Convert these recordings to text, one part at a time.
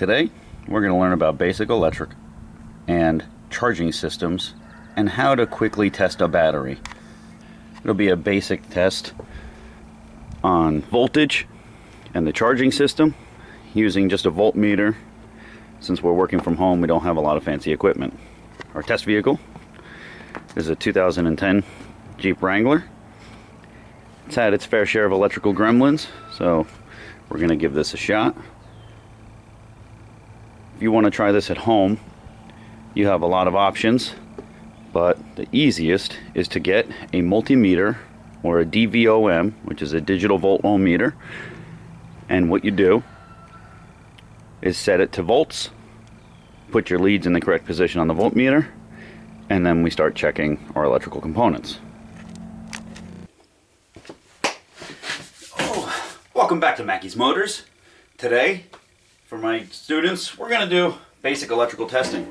Today we're going to learn about basic electric and charging systems and how to quickly test a battery. It'll be a basic test on voltage and the charging system using just a voltmeter. Since we're working from home, we don't have a lot of fancy equipment. Our test vehicle is a 2010 Jeep Wrangler. It's had its fair share of electrical gremlins, so we're going to give this a shot. If you want to try this at home, you have a lot of options, but the easiest is to get a multimeter or a DVOM, which is a digital volt ohm meter. And what you do is set it to volts, put your leads in the correct position on the voltmeter, and then we start checking our electrical components. Welcome back to Mackey's Motors. Today, for my students, we're going to do basic electrical testing.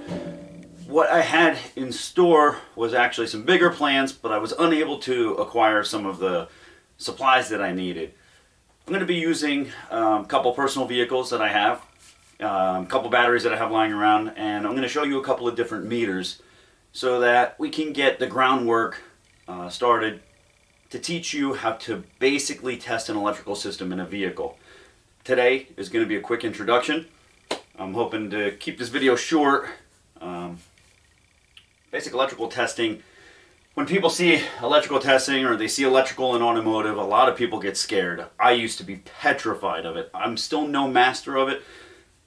What I had in store was actually some bigger plans, but I was unable to acquire some of the supplies that I needed. I'm going to be using a couple personal vehicles that I have, a couple batteries that I have lying around, and I'm going to show you a couple of different meters so that we can get the groundwork started to teach you how to basically test an electrical system in a vehicle. Today is going to be a quick introduction. I'm hoping to keep this video short. Basic electrical testing. When people see electrical testing or they see electrical in automotive, a lot of people get scared. I used to be petrified of it. I'm still no master of it.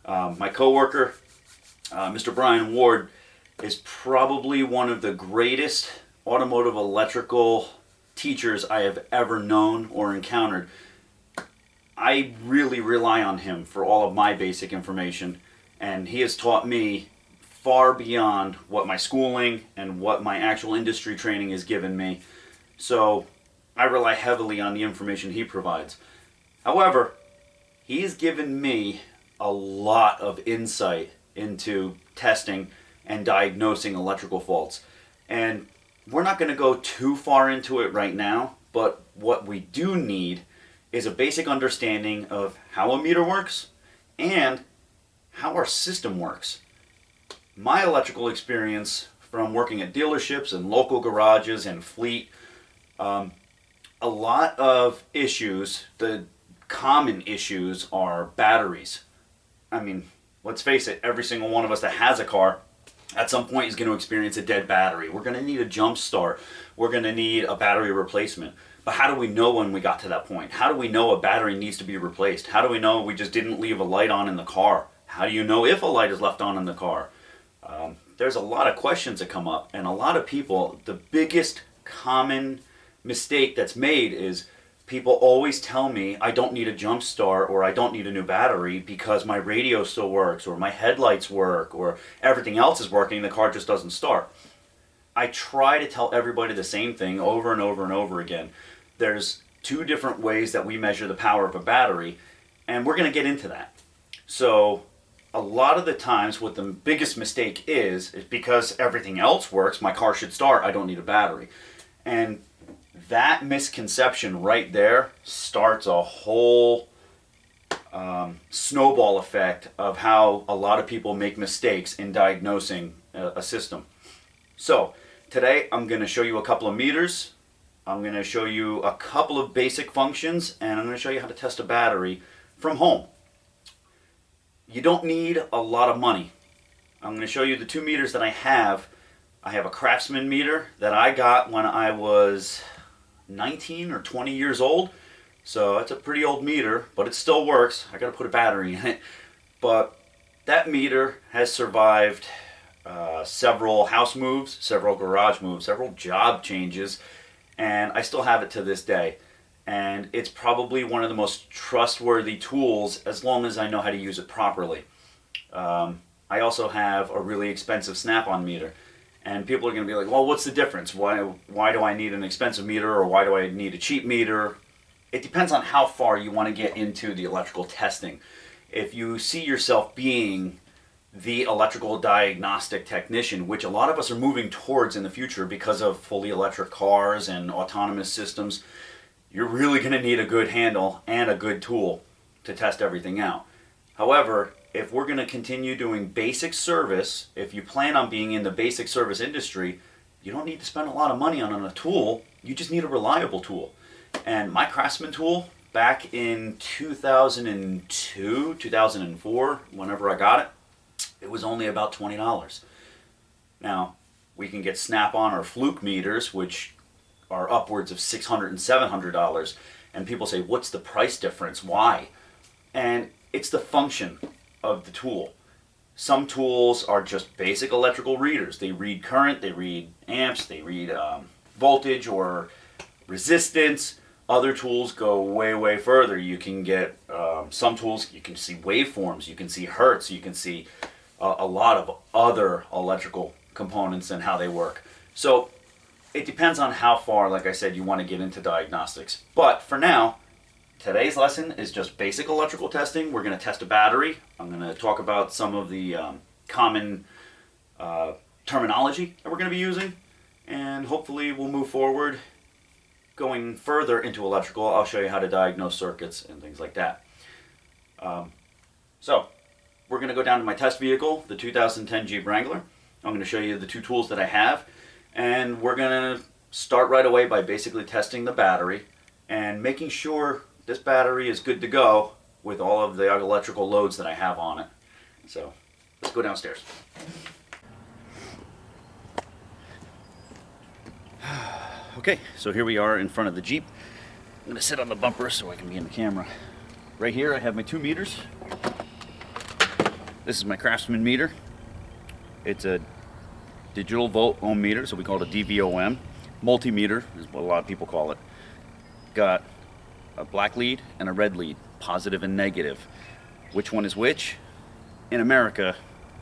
My coworker, Mr. Brian Ward, is probably one of the greatest automotive electrical teachers I have ever known or encountered. I really rely on him for all of my basic information, and he has taught me far beyond what my schooling and what my actual industry training has given me. So I rely heavily on the information he provides. However, he's given me a lot of insight into testing and diagnosing electrical faults. And we're not going to go too far into it right now, but what we do need is a basic understanding of how a meter works and how our system works. My electrical experience from working at dealerships and local garages and fleet, a lot of issues, the common issues are batteries. I mean, let's face it, every single one of us that has a car at some point is going to experience a dead battery. We're going to need a jump start. We're going to need a battery replacement. But how do we know when we got to that point? How do we know a battery needs to be replaced? How do we know we just didn't leave a light on in the car? How do you know if a light is left on in the car? There's a lot of questions that come up, and a lot of people, the biggest common mistake that's made is people always tell me I don't need a jump start or I don't need a new battery because my radio still works or my headlights work or everything else is working, the car just doesn't start. I try to tell everybody the same thing over and over and over again. There's two different ways that we measure the power of a battery, and we're going to get into that. So a lot of the times what the biggest mistake is because everything else works, my car should start, I don't need a battery. And that misconception right there starts a whole snowball effect of how a lot of people make mistakes in diagnosing a system. So today I'm going to show you a couple of meters, I'm going to show you a couple of basic functions, and I'm going to show you how to test a battery from home. You don't need a lot of money. I'm going to show you the two meters that I have. I have a Craftsman meter that I got when I was 19 or 20 years old. So it's a pretty old meter, but it still works. I got to put a battery in it. But that meter has survived several house moves, several garage moves, several job changes, and I still have it to this day. And it's probably one of the most trustworthy tools as long as I know how to use it properly. I also have a really expensive snap-on meter. And people are going to be like, well, what's the difference? Why do I need an expensive meter or why do I need a cheap meter? It depends on how far you want to get into the electrical testing. If you see yourself being the electrical diagnostic technician, which a lot of us are moving towards in the future because of fully electric cars and autonomous systems, you're really going to need a good handle and a good tool to test everything out. However, if we're going to continue doing basic service, if you plan on being in the basic service industry, you don't need to spend a lot of money on a tool. You just need a reliable tool. And my Craftsman tool, back in 2002, 2004, whenever I got it, it was only about $20. Now, we can get Snap-on or Fluke meters, which are upwards of $600 and $700. And people say, what's the price difference? Why? And it's the function of the tool. Some tools are just basic electrical readers. They read current, they read amps, they read voltage or resistance. Other tools go way, way further. You can get some tools, you can see waveforms, you can see hertz, you can see a lot of other electrical components and how they work. So it depends on how far, like I said, you want to get into diagnostics. But for now, today's lesson is just basic electrical testing. We're going to test a battery. I'm going to talk about some of the common terminology that we're going to be using, and hopefully we'll move forward. Going further into electrical, I'll show you how to diagnose circuits and things like that. So we're going to go down to my test vehicle, the 2010 Jeep Wrangler. I'm going to show you the two tools that I have, and we're going to start right away by basically testing the battery and making sure this battery is good to go with all of the electrical loads that I have on it. So let's go downstairs. Okay, so here we are in front of the Jeep. I'm going to sit on the bumper so I can be in the camera. Right here I have my 2 meters. This is my Craftsman meter. It's a digital volt ohm meter, so we call it a DVOM. Multimeter is what a lot of people call it. Got a black lead and a red lead, positive and negative. Which one is which? In America,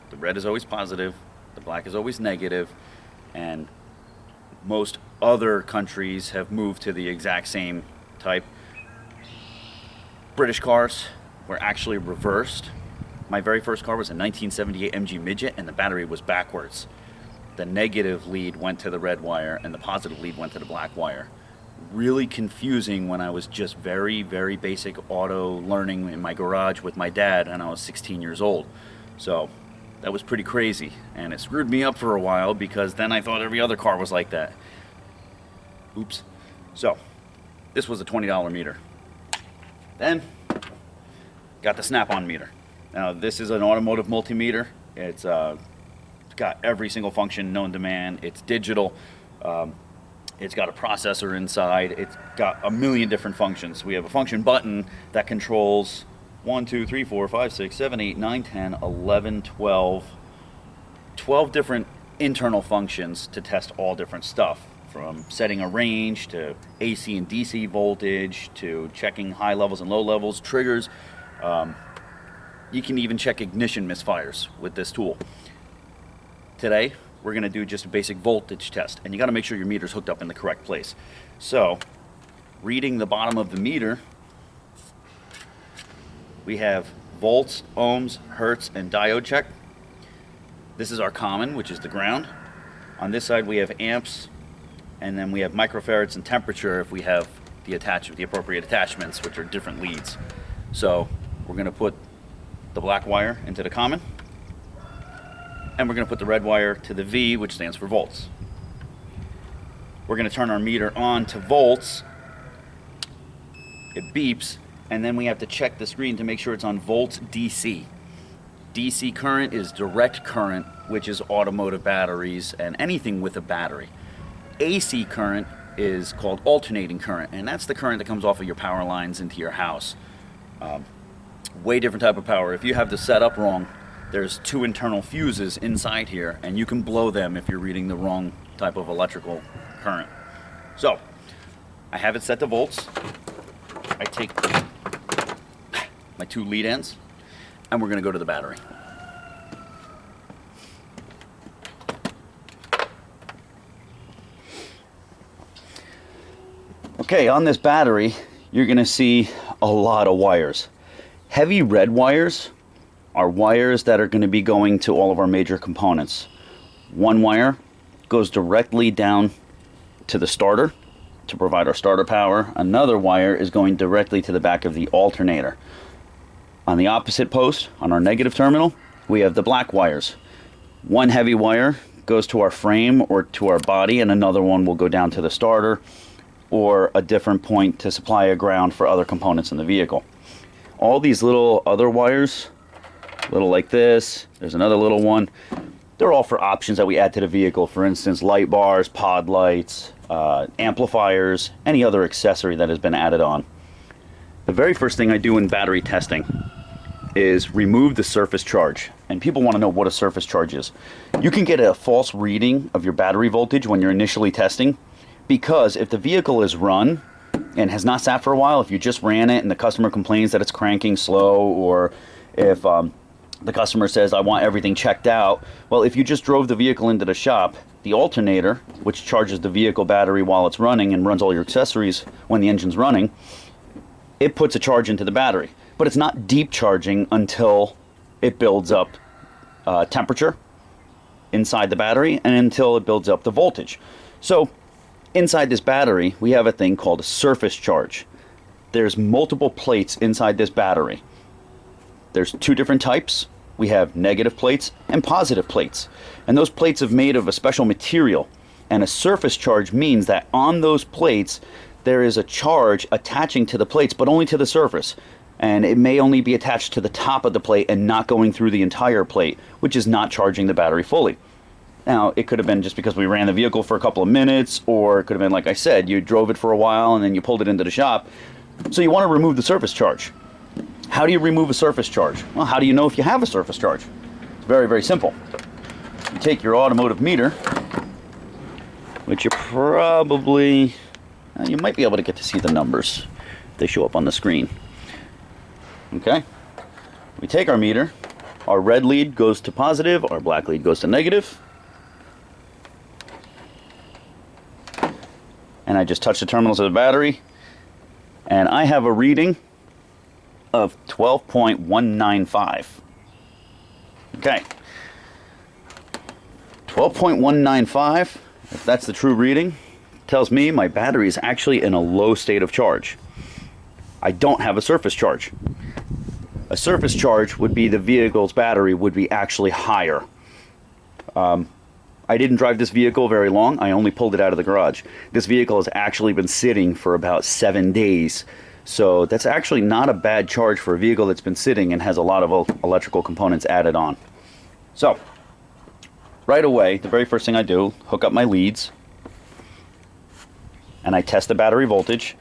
the red is always positive, the black is always negative, and most other countries have moved to the exact same type. British cars were actually reversed. My very first car was a 1978 MG Midget, and the battery was backwards. The negative lead went to the red wire and the positive lead went to the black wire. Really confusing when I was just very, very basic auto learning in my garage with my dad, and I was 16 years old. So that was pretty crazy, and it screwed me up for a while because then I thought every other car was like that. Oops. So this was a $20 meter. Then got the Snap-on meter. Now this is an automotive multimeter. It's got every single function known to man. It's digital. It's got a processor inside. It's got a million different functions. We have a function button that controls 1, 2, 3, 4, 5, 6, 7, 8, 9, 10, 11, 12 different internal functions to test all different stuff, from setting a range to AC and DC voltage to checking high levels and low levels, triggers. You can even check ignition misfires with this tool. Today we're going to do just a basic voltage test, and you got to make sure your meter's hooked up in the correct place. So reading the bottom of the meter, we have volts, ohms, hertz, and diode check. This is our common, which is the ground. On this side we have amps, and then we have microfarads and temperature if we have the appropriate attachments, which are different leads. So we're going to put the black wire into the common, and we're going to put the red wire to the V, which stands for volts. We're going to turn our meter on to volts. It beeps, and then we have to check the screen to make sure it's on volts DC. DC current is direct current, which is automotive batteries and anything with a battery. AC current is called alternating current, and that's the current that comes off of your power lines into your house. Way different type of power. If you have this set up wrong, there's 2 internal fuses inside here, and you can blow them if you're reading the wrong type of electrical current. So I have it set to volts. I take my 2 lead ends, and we're going to go to the battery. Okay, on this battery, you're going to see a lot of wires. Heavy red wires are wires that are going to be going to all of our major components. One wire goes directly down to the starter to provide our starter power. Another wire is going directly to the back of the alternator. On the opposite post, on our negative terminal, we have the black wires. One heavy wire goes to our frame or to our body, and another one will go down to the starter or a different point to supply a ground for other components in the vehicle. All these little other wires, little like this, there's another little one, they're all for options that we add to the vehicle. For instance, light bars, pod lights, amplifiers, any other accessory that has been added on. The very first thing I do in battery testing is remove the surface charge. And people want to know what a surface charge is. You can get a false reading of your battery voltage when you're initially testing, because if the vehicle is run and has not sat for a while, if you just ran it and the customer complains that it's cranking slow, or if the customer says, I want everything checked out, well, if you just drove the vehicle into the shop, the alternator, which charges the vehicle battery while it's running and runs all your accessories when the engine's running, it puts a charge into the battery. But it's not deep charging until it builds up temperature inside the battery and until it builds up the voltage. So inside this battery, we have a thing called a surface charge. There's multiple plates inside this battery. There's two different types. We have negative plates and positive plates. And those plates are made of a special material. And a surface charge means that on those plates, there is a charge attaching to the plates, but only to the surface. And it may only be attached to the top of the plate and not going through the entire plate, which is not charging the battery fully. Now, it could have been just because we ran the vehicle for a couple of minutes, or it could have been, like I said, you drove it for a while and then you pulled it into the shop. So you want to remove the surface charge. How do you remove a surface charge? Well, how do you know if you have a surface charge? It's very, very simple. You take your automotive meter, which you probably, you might be able to get to see the numbers. They show up on the screen. Okay, we take our meter, our red lead goes to positive, our black lead goes to negative, and I just touch the terminals of the battery, and I have a reading of 12.195. Okay, 12.195, if that's the true reading, tells me my battery is actually in a low state of charge. I don't have a surface charge. A surface charge would be the vehicle's battery would be actually higher. I didn't drive this vehicle very long. I only pulled it out of the garage. This vehicle has actually been sitting for about 7 days. So that's actually not a bad charge for a vehicle that's been sitting and has a lot of electrical components added on. So, right away, the very first thing I do, hook up my leads, and I test the battery voltage.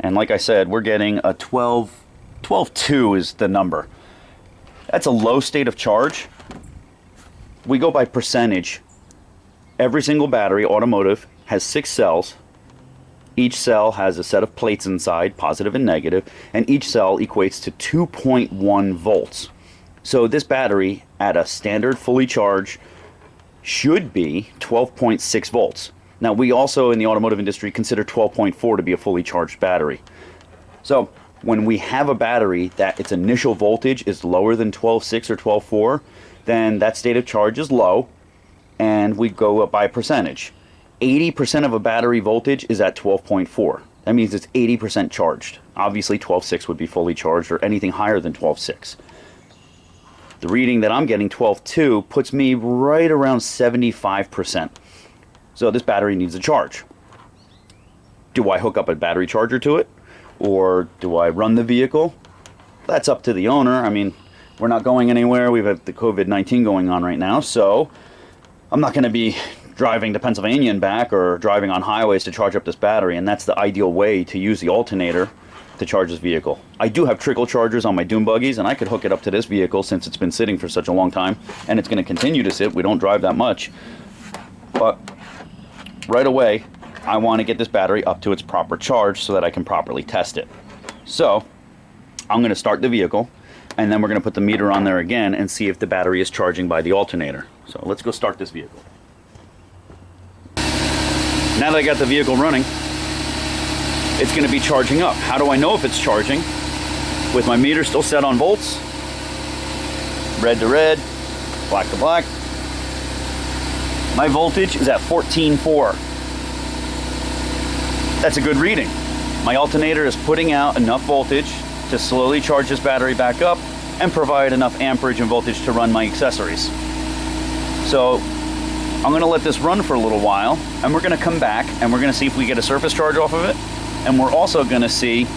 And like I said, we're getting a 12.2 is the number. That's a low state of charge. We go by percentage. Every single battery, automotive, has 6 cells. Each cell has a set of plates inside, positive and negative, and each cell equates to 2.1 volts. So this battery, at a standard fully charged, should be 12.6 volts. Now, we also in the automotive industry consider 12.4 to be a fully charged battery. So when we have a battery that its initial voltage is lower than 12.6 or 12.4, then that state of charge is low, and we go up by percentage. 80% of a battery voltage is at 12.4. That means it's 80% charged. Obviously 12.6 would be fully charged, or anything higher than 12.6. The reading that I'm getting, 12.2, puts me right around 75%. So this battery needs a charge. Do I hook up a battery charger to it? Or do I run the vehicle? That's up to the owner. I mean, we're not going anywhere. We've had the COVID-19 going on right now, so I'm not going to be driving to Pennsylvania and back or driving on highways to charge up this battery, and that's the ideal way to use the alternator to charge this vehicle. I do have trickle chargers on my dune buggies, and I could hook it up to this vehicle since it's been sitting for such a long time, and it's going to continue to sit. We don't drive that much. But right away, I want to get this battery up to its proper charge so that I can properly test it. So I'm going to start the vehicle, and then we're going to put the meter on there again and see if the battery is charging by the alternator. So let's go start this vehicle. Now that I got the vehicle running, it's going to be charging up. How do I know if it's charging? With my meter still set on volts, red to red, black to black, my voltage is at 14.4. That's a good reading. My alternator is putting out enough voltage to slowly charge this battery back up and provide enough amperage and voltage to run my accessories. So I'm going to let this run for a little while, and we're going to come back and we're going to see if we get a surface charge off of it, and we're also going to see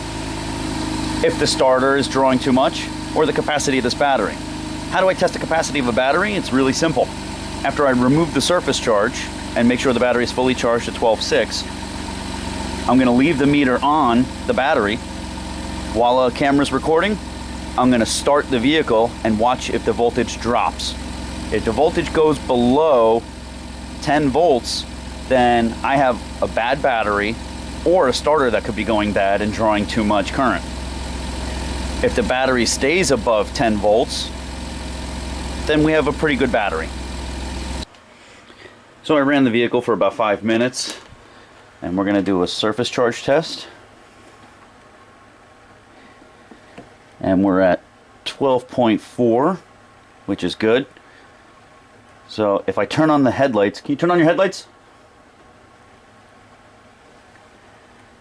if the starter is drawing too much or the capacity of this battery. How do I test the capacity of a battery? It's really simple. After I remove the surface charge and make sure the battery is fully charged at 12.6, I'm going to leave the meter on the battery while the camera's recording. I'm going to start the vehicle and watch if the voltage drops. If the voltage goes below 10 volts, then I have a bad battery or a starter that could be going bad and drawing too much current. If the battery stays above 10 volts, then we have a pretty good battery. So I ran the vehicle for about 5 minutes, and we're going to do a surface charge test. And we're at 12.4, which is good. So if I turn on the headlights, can you turn on your headlights?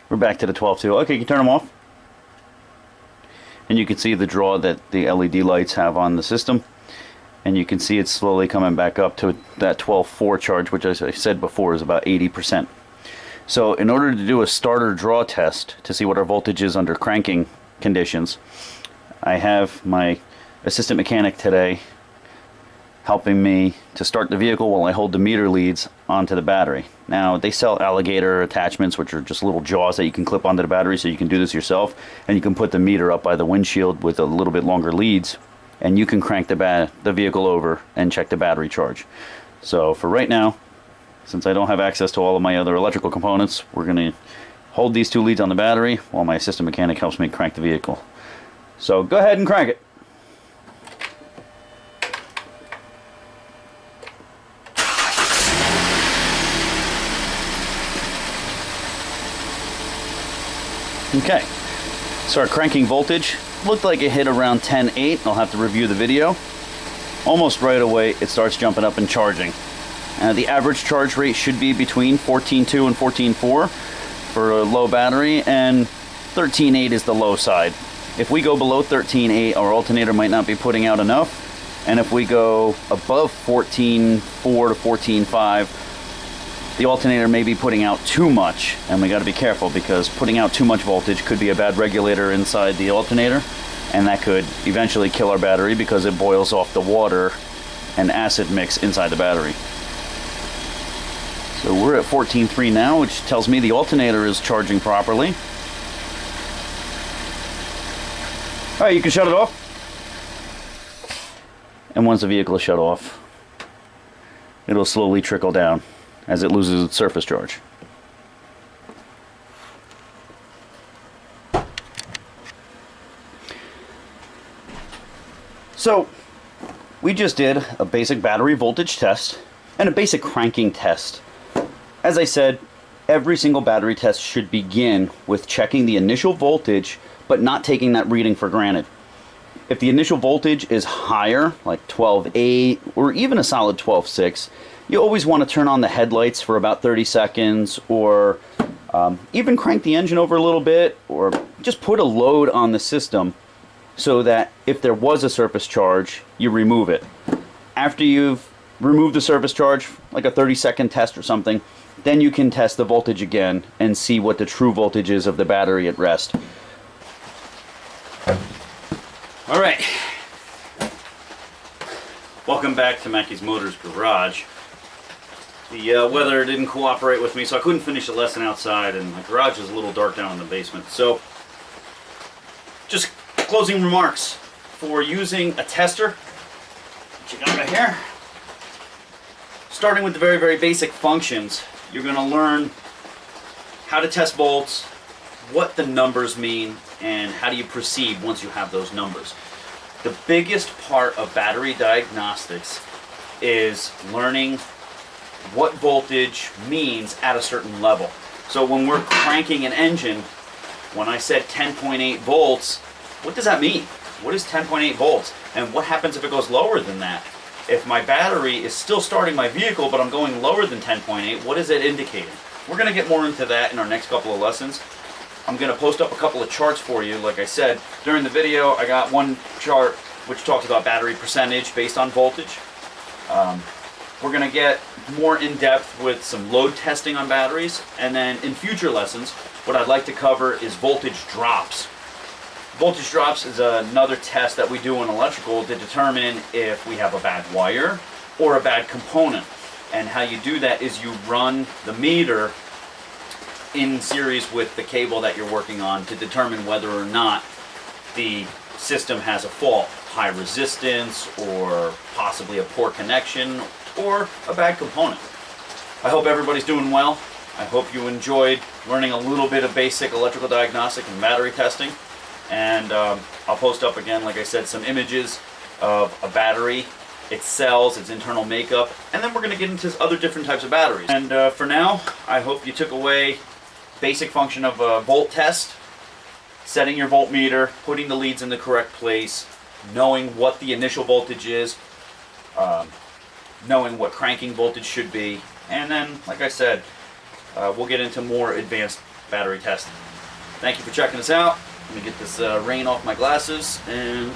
We're back to the 12.2. Okay, you can turn them off. And you can see the draw that the LED lights have on the system. And you can see it's slowly coming back up to that 12.4 charge, which, as I said before, is about 80%. So in order to do a starter draw test to see what our voltage is under cranking conditions, I have my assistant mechanic today helping me to start the vehicle while I hold the meter leads onto the battery. Now, they sell alligator attachments, which are just little jaws that you can clip onto the battery, so you can do this yourself, and you can put the meter up by the windshield with a little bit longer leads, and you can crank the vehicle over and check the battery charge. So for right now, since I don't have access to all of my other electrical components, we're going to hold these 2 leads on the battery while my assistant mechanic helps me crank the vehicle. So go ahead and crank it. Okay, so our cranking voltage looked like it hit around 10.8. I'll have to review the video. Almost right away it starts jumping up and charging. The average charge rate should be between 14.2 and 14.4 for a low battery, and 13.8 is the low side. If we go below 13.8, our alternator might not be putting out enough, and if we go above 14.4 to 14.5, the alternator may be putting out too much, and we got to be careful because putting out too much voltage could be a bad regulator inside the alternator, and that could eventually kill our battery because it boils off the water and acid mix inside the battery. So we're at 14.3 now, which tells me the alternator is charging properly. All right, you can shut it off. And once the vehicle is shut off, it'll slowly trickle down as it loses its surface charge. So we just did a basic battery voltage test and a basic cranking test. As I said, every single battery test should begin with checking the initial voltage, but not taking that reading for granted. If the initial voltage is higher, like 12.8 or even a solid 12.6, you always want to turn on the headlights for about 30 seconds, or even crank the engine over a little bit, or just put a load on the system so that if there was a surface charge, you remove it. After you've removed the surface charge, like a 30-second test or something, then you can test the voltage again and see what the true voltage is of the battery at rest. All right. Welcome back to Mackey's Motors Garage. The weather didn't cooperate with me, so I couldn't finish the lesson outside, and my garage is a little dark down in the basement. So, just closing remarks for using a tester. What you got right here? Starting with the very, very basic functions, you're going to learn how to test volts, what the numbers mean, and how do you proceed once you have those numbers. The biggest part of battery diagnostics is learning what voltage means at a certain level. So when we're cranking an engine, when I said 10.8 volts, what does that mean? What is 10.8 volts? And what happens if it goes lower than that? If my battery is still starting my vehicle, but I'm going lower than 10.8, what is it indicating? We're going to get more into that in our next couple of lessons. I'm going to post up a couple of charts for you. Like I said, during the video, I got one chart which talks about battery percentage based on voltage. We're going to get more in depth with some load testing on batteries, and then in future lessons, what I'd like to cover is voltage drops. Voltage drops is another test that we do in electrical to determine if we have a bad wire or a bad component. And how you do that is you run the meter in series with the cable that you're working on to determine whether or not the system has a fault, high resistance, or possibly a poor connection, or a bad component. I hope everybody's doing well. I hope you enjoyed learning a little bit of basic electrical diagnostic and battery testing. And I'll post up again, like I said, some images of a battery, its cells, its internal makeup, and then we're going to get into other different types of batteries. And for now, I hope you took away basic function of a volt test, setting your voltmeter, putting the leads in the correct place, knowing what the initial voltage is, knowing what cranking voltage should be, and then, like I said, we'll get into more advanced battery testing. Thank you for checking us out. Let me get this rain off my glasses, and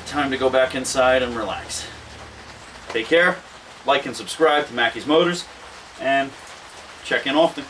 time to go back inside and relax. Take care, like and subscribe to Mackey's Motors, and check in often.